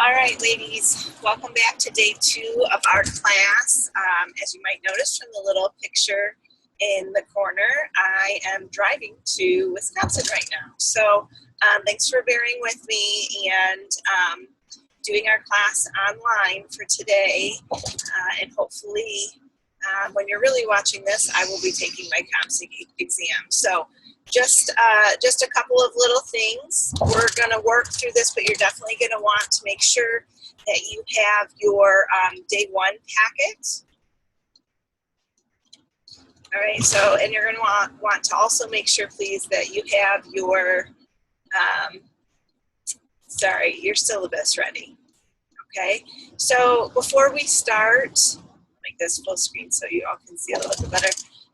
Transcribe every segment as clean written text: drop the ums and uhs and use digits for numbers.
All right, ladies, welcome back to day 2 of our class. As you might notice from the little picture in the corner, I am driving to Wisconsin right now. So thanks for bearing with me and doing our class online for today. And hopefully when you're really watching this, I will be taking my CompSig exam. So just a couple of little things. We're going to work through this, but you're definitely going to want to make sure that you have your day 1 packet. All right, so, and you're going to want to also make sure, please, that you have your, your syllabus ready. Okay, so before we start, make this full screen so you all can see a little bit better.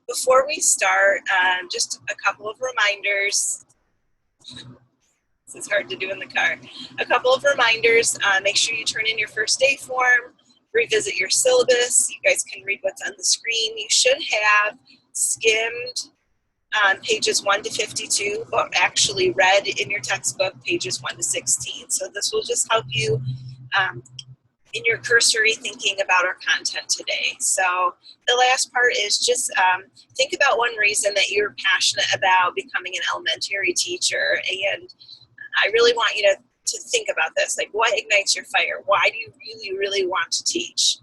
Before we start, just a couple of reminders. This is hard to do in the car. A couple of reminders. Make sure you turn in your first day form. Revisit your syllabus. You guys can read what's on the screen. You should have skimmed pages 1 to 52, but actually read in your textbook pages 1 to 16. So this will just help you in your cursory thinking about our content today. So the last part is just think about one reason that you're passionate about becoming an elementary teacher. And I really want you to think about this. Like, what ignites your fire? Why do you really want to teach?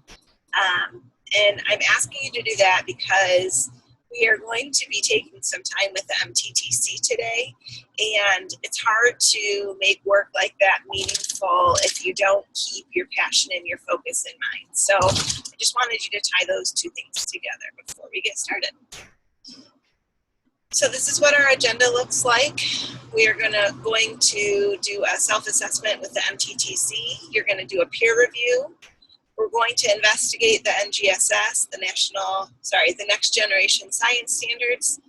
And I'm asking you to do that because we are going to be taking some time with the MTTC today, and it's hard to make work like that meaningful if you don't keep your passion and your focus in mind. So I just wanted you to tie those two things together before we get started. So this is what our agenda looks like. We are going to do a self-assessment with the MTTC. You're going to do a peer review. We're going to investigate the NGSS, the Next Generation Science Standards,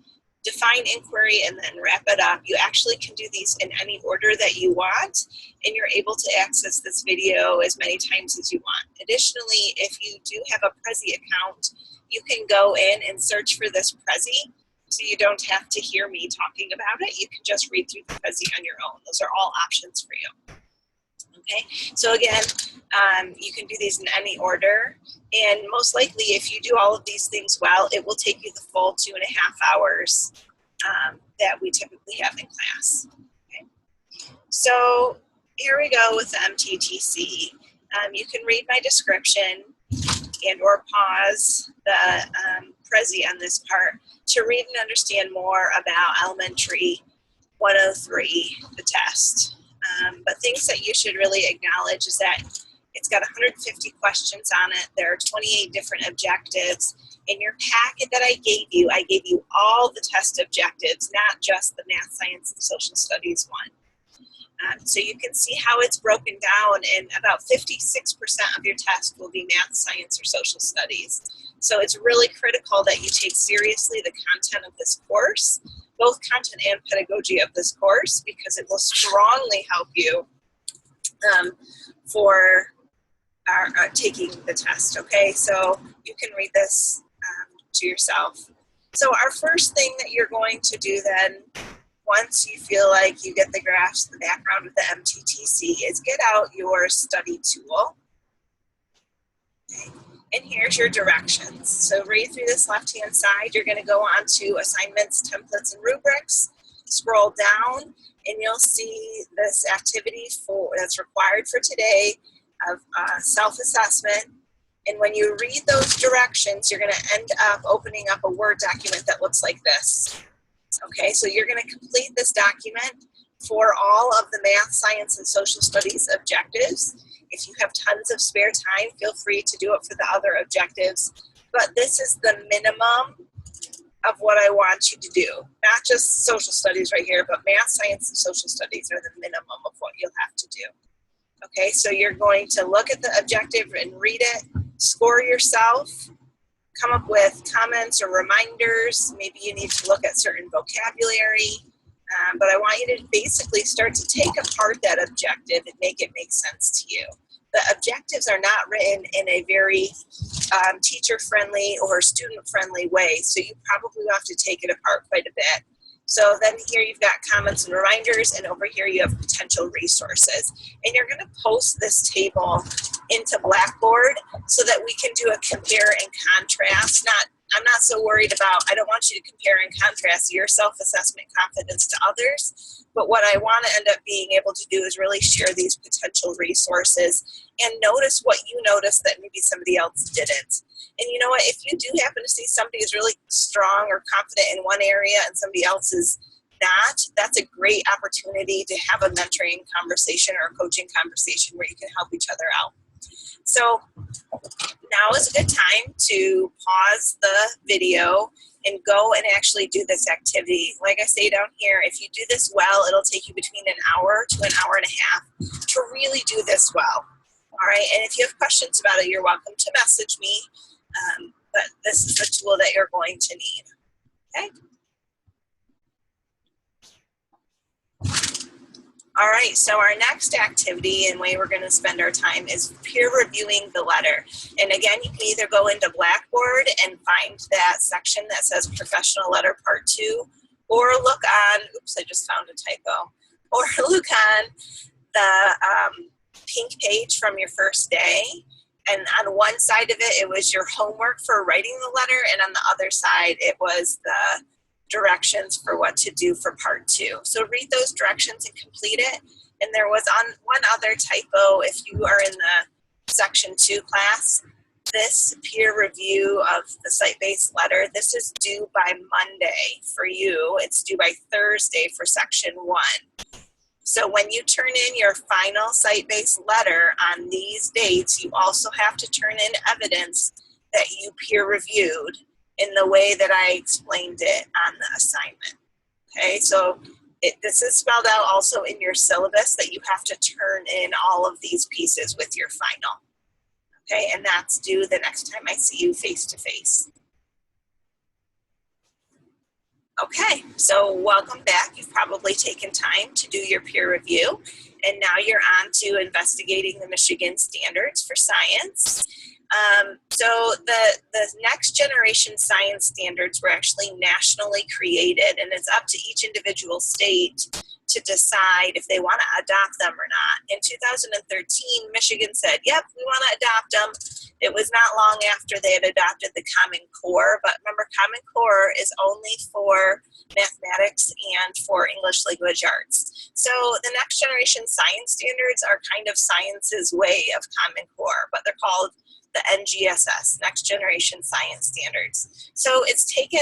define inquiry, and then wrap it up. You actually can do these in any order that you want, and you're able to access this video as many times as you want. Additionally, if you do have a Prezi account, you can go in and search for this Prezi, so you don't have to hear me talking about it. You can just read through the Prezi on your own. Those are all options for you. Okay, so again, you can do these in any order, and most likely if you do all of these things well, it will take you the full 2.5 hours that we typically have in class. Okay, so here we go with the MTTC. You can read my description and or pause the Prezi on this part to read and understand more about Elementary 103, the test. But things that you should really acknowledge is that it's got 150 questions on it. There are 28 different objectives. In your packet that I gave you all the test objectives, not just the math, science, and social studies one. So you can see how it's broken down, and about 56% of your test will be math, science, or social studies. So it's really critical that you take seriously the content of this course, both content and pedagogy of this course, because it will strongly help you for taking the test, okay? So you can read this to yourself. So our first thing that you're going to do then, once you feel like you get the grasp, the background with the MTTC, is get out your study tool. Okay. And here's your directions. So read through this left-hand side. You're going to go on to assignments, templates, and rubrics. Scroll down, and you'll see this activity that's required for today of self-assessment. And when you read those directions, you're going to end up opening up a Word document that looks like this. Okay, so you're going to complete this document for all of the math, science, and social studies objectives. If you have tons of spare time, feel free to do it for the other objectives. But this is the minimum of what I want you to do. Not just social studies right here, but math, science, and social studies are the minimum of what you'll have to do. Okay, so you're going to look at the objective and read it, score yourself, come up with comments or reminders. Maybe you need to look at certain vocabulary. But I want you to basically start to take apart that objective and make it make sense to you. The objectives are not written in a very teacher-friendly or student-friendly way, so you probably have to take it apart quite a bit So then here you've got comments and reminders, and over here you have potential resources. And you're going to post this table into Blackboard so that we can do a compare and contrast. I'm not so worried about, I don't want you to compare and contrast your self-assessment confidence to others, but what I want to end up being able to do is really share these potential resources and notice what you noticed that maybe somebody else didn't. And you know what, if you do happen to see somebody who's really strong or confident in one area and somebody else is not, that's a great opportunity to have a mentoring conversation or a coaching conversation where you can help each other out. So now is a good time to pause the video and go and actually do this activity. Like I say down here, if you do this well, it'll take you between an hour to an hour and a half to really do this well. All right, and if you have questions about it, you're welcome to message me, but this is the tool that you're going to need, okay? All right, so our next activity and way we're going to spend our time is peer reviewing the letter. And again, you can either go into Blackboard and find that section that says Professional Letter Part 2, or look on, oops, I just found a typo, or look on the pink page from your first day. And on one side of it, it was your homework for writing the letter, and on the other side, it was the directions for what to do for part 2. So read those directions and complete it. And there was on one other typo, if you are in the section 2 class, this peer review of the site-based letter, this is due by Monday for you. It's due by Thursday for section 1. So when you turn in your final site-based letter on these dates, you also have to turn in evidence that you peer reviewed in the way that I explained it on the assignment. Okay, so this is spelled out also in your syllabus that you have to turn in all of these pieces with your final. Okay, and that's due the next time I see you face to face. Okay, so welcome back. You've probably taken time to do your peer review, and now you're on to investigating the Michigan standards for science. So the next generation science standards were actually nationally created, and it's up to each individual state to decide if they want to adopt them or not. In 2013, Michigan said, yep, we want to adopt them. It was not long after they had adopted the Common Core, but remember, Common Core is only for mathematics and for English language arts. So the next generation science standards are kind of science's way of Common Core, but they're called the NGSS, Next Generation Science Standards. So it's taken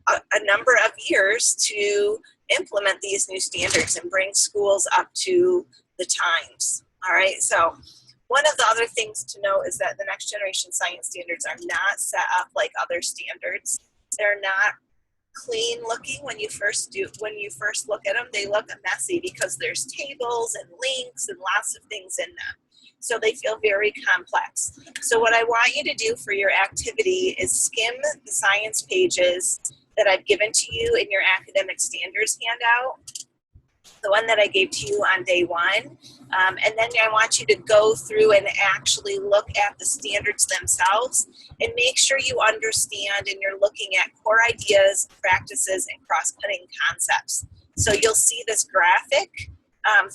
a number of years to implement these new standards and bring schools up to the times. All right, so one of the other things to know is that the Next Generation Science Standards are not set up like other standards. They're not clean looking when you first look at them. They look messy because there's tables and links and lots of things in them. So they feel very complex. So what I want you to do for your activity is skim the science pages that I've given to you in your academic standards handout, the one that I gave to you on day 1. And then I want you to go through and actually look at the standards themselves and make sure you understand and you're looking at core ideas, practices, and cross-cutting concepts. So you'll see this graphic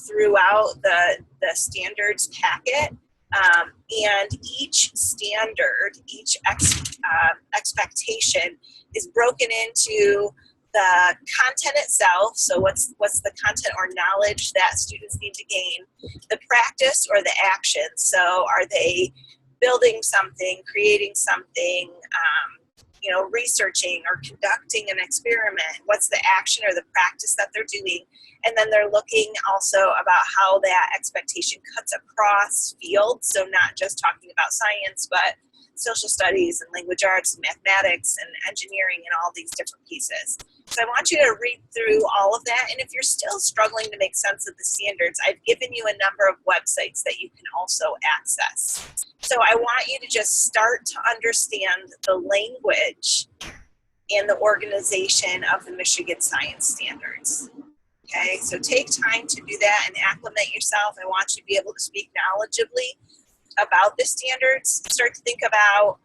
throughout the standards packet, and each standard, each expectation is broken into the content itself. So what's the content or knowledge that students need to gain, the practice or the action. So are they building something, creating something, researching or conducting an experiment? What's the action or the practice that they're doing? And then they're looking also about how that expectation cuts across fields. So not just talking about science, but social studies and language arts and mathematics and engineering and all these different pieces. So I want you to read through all of that. And if you're still struggling to make sense of the standards, I've given you a number of websites that you can also access. So I want you to just start to understand the language and the organization of the Michigan Science Standards. Okay, so take time to do that and acclimate yourself. I want you to be able to speak knowledgeably about the standards. Start to think about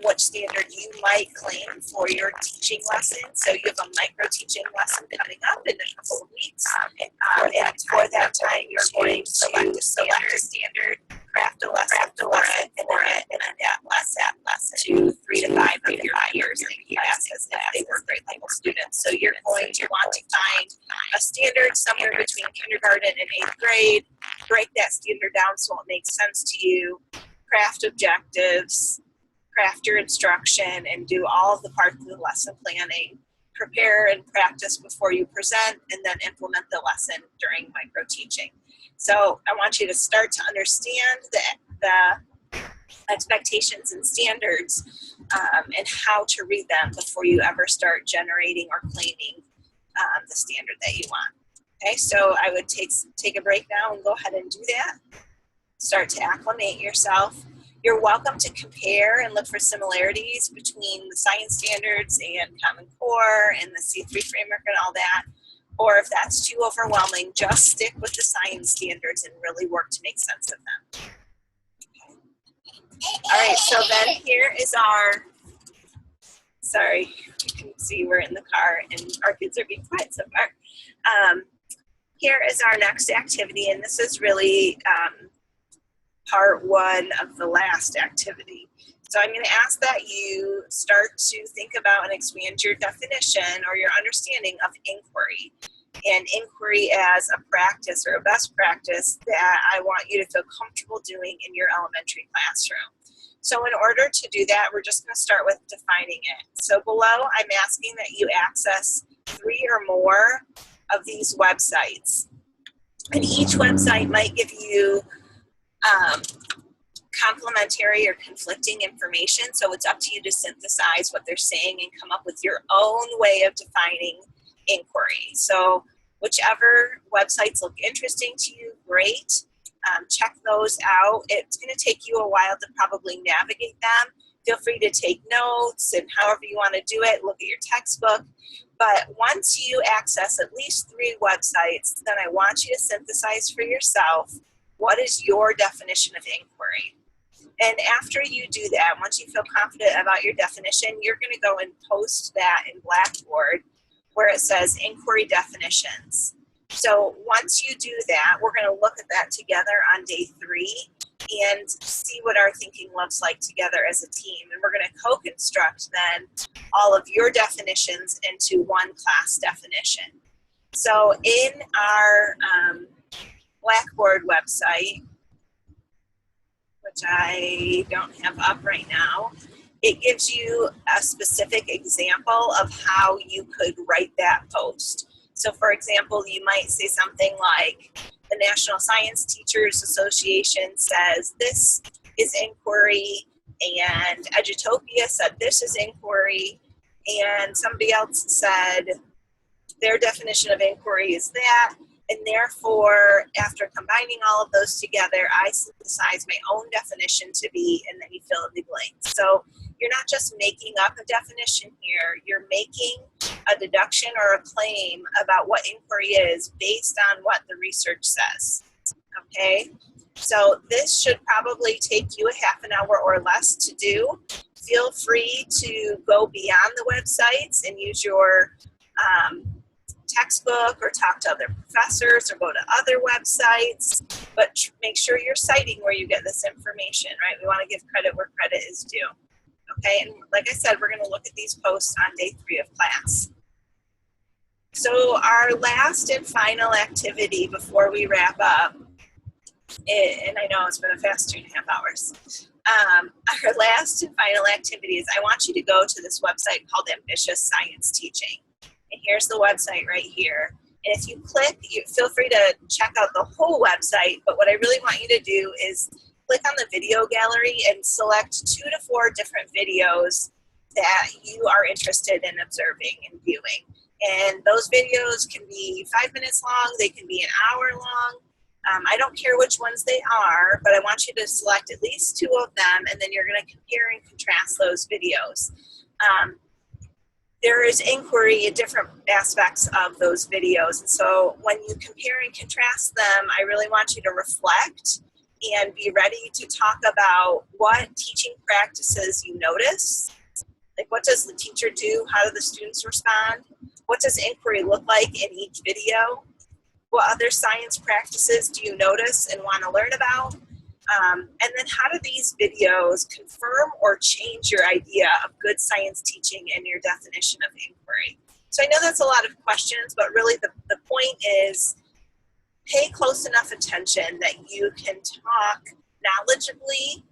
what standard you might claim for your teaching lesson. So you have a micro teaching lesson coming up in a couple of weeks. And for that time, you're going to select a standard, craft a lesson for it, and adapt that lesson to 3 to 5 of your peers in classes if they were grade level students. So you're going to want to find a standard somewhere between kindergarten and 8th grade, break that standard down so it makes sense to you, craft objectives, craft your instruction, and do all of the parts of the lesson planning. Prepare and practice before you present, and then implement the lesson during micro teaching. So I want you to start to understand the expectations and standards and how to read them before you ever start generating or claiming the standard that you want. Okay, so I would take a break now and go ahead and do that. Start to acclimate yourself. You're welcome to compare and look for similarities between the science standards and Common Core and the C3 framework and all that. Or if that's too overwhelming, just stick with the science standards and really work to make sense of them. Okay. All right, so then here is our, sorry, you can see we're in the car and our kids are being quiet so far. Here is our next activity, and this is really part 1 of the last activity. So I'm going to ask that you start to think about and expand your definition or your understanding of inquiry, and inquiry as a practice or a best practice that I want you to feel comfortable doing in your elementary classroom. So in order to do that, we're just going to start with defining it. So below, I'm asking that you access 3 or more of these websites. And each website might give you complementary or conflicting information, so it's up to you to synthesize what they're saying and come up with your own way of defining inquiry. So whichever websites look interesting to you, great. Check those out. It's going to take you a while to probably navigate them. Feel free to take notes and however you want to do it, look at your textbook. But once you access at least 3 websites, then I want you to synthesize for yourself what is your definition of inquiry. And after you do that, once you feel confident about your definition, you're going to go and post that in Blackboard where it says inquiry definitions. So once you do that, we're going to look at that together on day 3 and see what our thinking looks like together as a team. And we're going to co-construct then all of your definitions into one class definition. So in our Blackboard website, which I don't have up right now, it gives you a specific example of how you could write that post. So for example, you might say something like, the National Science Teachers Association says this is inquiry, and Edutopia said this is inquiry, and somebody else said their definition of inquiry is that, and therefore, after combining all of those together, I synthesize my own definition to be, and then you fill in the blanks. So you're not just making up a definition here, you're making a deduction or a claim about what inquiry is based on what the research says, okay? So this should probably take you a half an hour or less to do. Feel free to go beyond the websites and use your textbook or talk to other professors or go to other websites, but make sure you're citing where you get this information, right? We want to give credit where credit is due. Okay, and like I said, we're going to look at these posts on day 3 of class. So our last and final activity before we wrap up, and I know it's been a fast 2.5 hours. Our last and final activity is I want you to go to this website called Ambitious Science Teaching. And here's the website right here. And if you click, you feel free to check out the whole website, but what I really want you to do is click on the video gallery and select 2 to 4 different videos that you are interested in observing and viewing. And those videos can be 5 minutes long, they can be an hour long. I don't care which ones they are, but I want you to select at least 2 of them, and then you're going to compare and contrast those videos. There is inquiry in different aspects of those videos. And so when you compare and contrast them, I really want you to reflect and be ready to talk about what teaching practices you notice. Like, what does the teacher do? How do the students respond? What does inquiry look like in each video? What other science practices do you notice and want to learn about? And then how do these videos confirm or change your idea of good science teaching and your definition of inquiry? So I know that's a lot of questions, but really the point is pay close enough attention that you can talk knowledgeably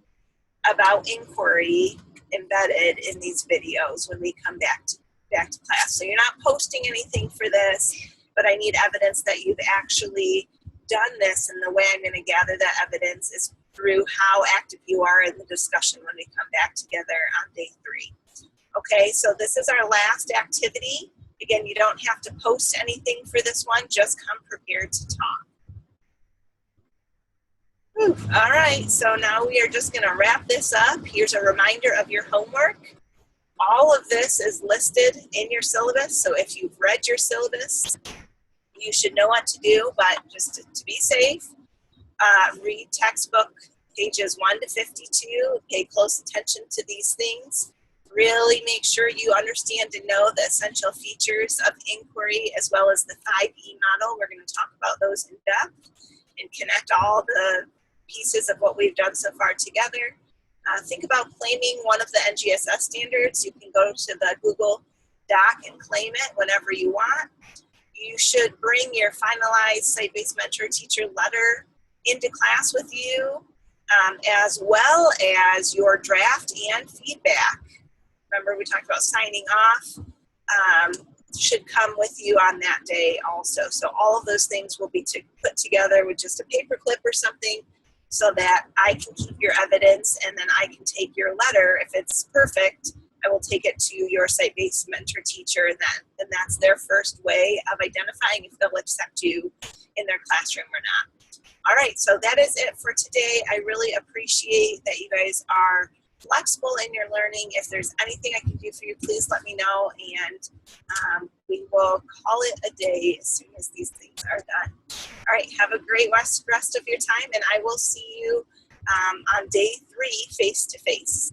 about inquiry embedded in these videos when we come back to class. So you're not posting anything for this, but I need evidence that you've actually done this, and the way I'm going to gather that evidence is through how active you are in the discussion when we come back together on day 3. Okay, so this is our last activity. Again, you don't have to post anything for this one, just come prepared to talk. All right, so now we are just going to wrap this up. Here's a reminder of your homework. All of this is listed in your syllabus, so if you've read your syllabus, you should know what to do, but just to be safe, read textbook pages 1 to 52, pay close attention to these things. Really make sure you understand and know the essential features of inquiry as well as the 5E model. We're going to talk about those in depth and connect all the pieces of what we've done so far together. Think about claiming one of the NGSS standards. You can go to the Google Doc and claim it whenever you want. You should bring your finalized site-based mentor teacher letter into class with you, as well as your draft and feedback. Remember, we talked about signing off. Should come with you on that day also. So all of those things will be put together with just a paper clip or something so that I can keep your evidence, and then I can take your letter. If it's perfect, I will take it to your site-based mentor teacher, and that's their first way of identifying if they'll accept you in their classroom or not. All right, so that is it for today. I really appreciate that you guys are flexible in your learning. If there's anything I can do for you, please let me know, and we will call it a day as soon as these things are done. All right, have a great rest of your time, and I will see you on day 3 face-to-face.